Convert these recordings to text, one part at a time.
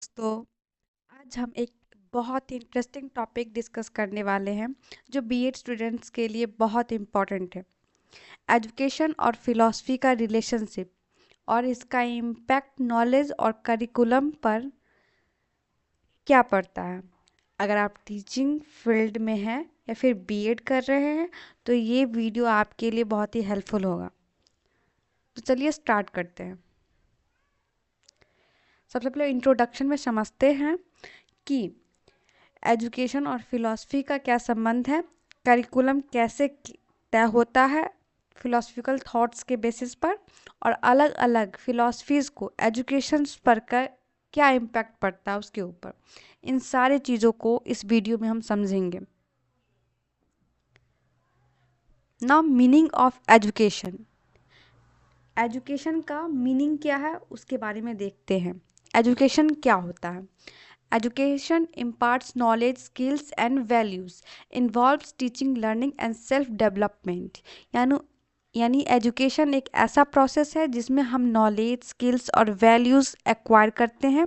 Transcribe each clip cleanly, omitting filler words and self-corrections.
दोस्तों, आज हम एक बहुत ही इंटरेस्टिंग टॉपिक डिस्कस करने वाले हैं जो बीएड स्टूडेंट्स के लिए बहुत इम्पोर्टेंट है। एजुकेशन और फिलॉसफी का रिलेशनशिप और इसका इम्पैक्ट नॉलेज और करिकुलम पर क्या पड़ता है। अगर आप टीचिंग फील्ड में हैं या फिर बीएड कर रहे हैं तो ये वीडियो आपके लिए बहुत ही हेल्पफुल होगा। तो चलिए स्टार्ट करते हैं। सबसे पहले इंट्रोडक्शन में समझते हैं कि एजुकेशन और फिलॉसफी का क्या संबंध है, करिकुलम कैसे तय होता है फिलोसफिकल थॉट्स के बेसिस पर, और अलग अलग फिलॉसफीज़ को एजुकेशन पर का क्या इम्पैक्ट पड़ता है उसके ऊपर। इन सारे चीज़ों को इस वीडियो में हम समझेंगे। Now meaning of education. Education का मीनिंग क्या है उसके बारे में देखते हैं। एजुकेशन क्या होता है? Education imparts knowledge, skills and values, involves teaching, learning and self development। यानी यानी एजुकेशन एक ऐसा प्रोसेस है जिसमें हम नॉलेज, स्किल्स और वैल्यूज़ एक्वायर करते हैं।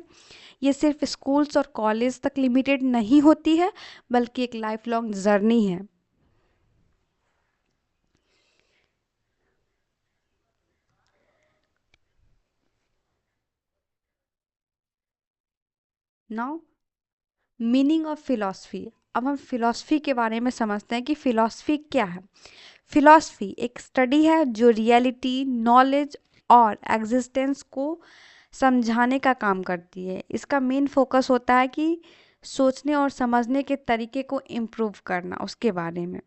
ये सिर्फ स्कूल्स और कॉलेज तक लिमिटेड नहीं होती है, बल्कि एक लाइफ लॉन्ग जर्नी है। Now meaning of philosophy. अब हम फिलॉसफी के बारे में समझते हैं कि फिलॉसफी क्या है। फिलॉसफी एक स्टडी है जो रियलिटी, नॉलेज और एग्जिस्टेंस को समझाने का काम करती है। इसका मेन फोकस होता है कि सोचने और समझने के तरीके को इम्प्रूव करना, उसके बारे में।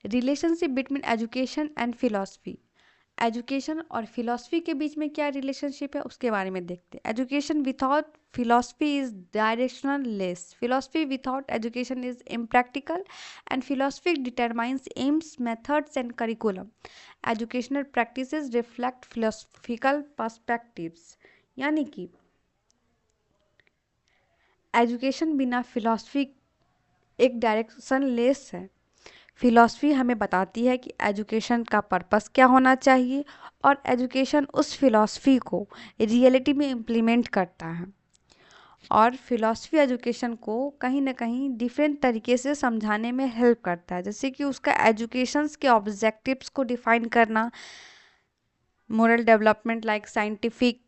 Relationship between education and philosophy. Education और फिलॉसफी के बीच में क्या रिलेशनशिप है उसके बारे में देखते हैं। Education without philosophy is directional less, philosophy without education is impractical, and philosophy determines AIIMS, methods and curriculum. Educational practices reflect philosophical perspectives. यानी कि एजुकेशन बिना फिलॉसफी एक डायरेक्शन लेस है। फिलॉसफी हमें बताती है कि एजुकेशन का पर्पस क्या होना चाहिए, और एजुकेशन उस फिलॉसफी को रियलिटी में इम्प्लीमेंट करता है। और फिलॉसफी एजुकेशन को कहीं ना कहीं डिफरेंट तरीके से समझाने में हेल्प करता है, जैसे कि उसका एजुकेशंस के ऑब्जेक्टिव्स को डिफाइन करना, moral development like scientific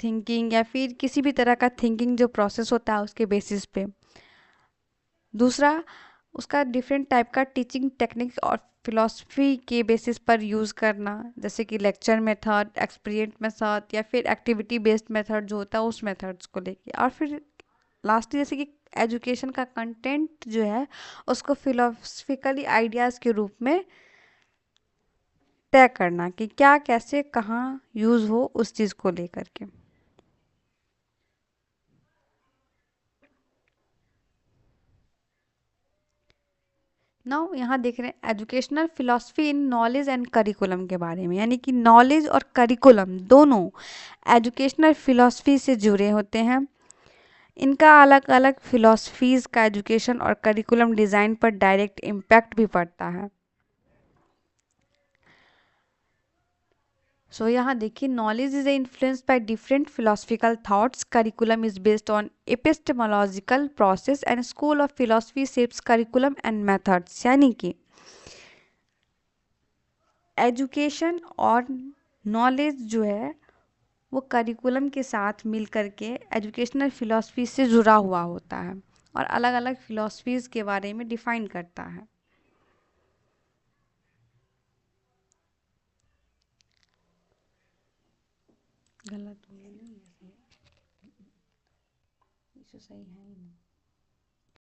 thinking या फिर किसी भी तरह का थिंकिंग जो प्रोसेस होता है उसके बेसिस पे। दूसरा, उसका डिफरेंट टाइप का टीचिंग टेक्निक्स और फिलॉसफी के बेसिस पर यूज़ करना, जैसे कि लेक्चर मेथड, एक्सपीरियंस मेथड या फिर एक्टिविटी बेस्ड मेथड जो होता है उस मेथड्स को लेके। और फिर लास्टली जैसे कि एजुकेशन का कंटेंट जो है उसको फिलोसफिकली आइडियाज़ के रूप में तय करना कि क्या, कैसे, कहाँ यूज़ हो उस चीज़ को लेकर के। नाउ यहाँ देख रहे हैं educational philosophy in knowledge and curriculum के बारे में। यानी कि नॉलेज और करिकुलम दोनों एजुकेशनल फिलॉसफी से जुड़े होते हैं। इनका अलग अलग फिलॉसफीज़ का एजुकेशन और करिकुलम डिज़ाइन पर डायरेक्ट इम्पैक्ट भी पड़ता है। सो यहाँ देखिए, knowledge is influenced by different philosophical thoughts, curriculum is based on epistemological process, and school of philosophy shapes curriculum and methods. यानी कि एजुकेशन और नॉलेज जो है वो करिकुलम के साथ मिल करके एजुकेशनल फिलॉसफी से जुड़ा हुआ होता है और अलग अलग फिलॉसफीज़ के बारे में डिफाइन करता है। गलत हो गया ना, ये सही है ही नहीं।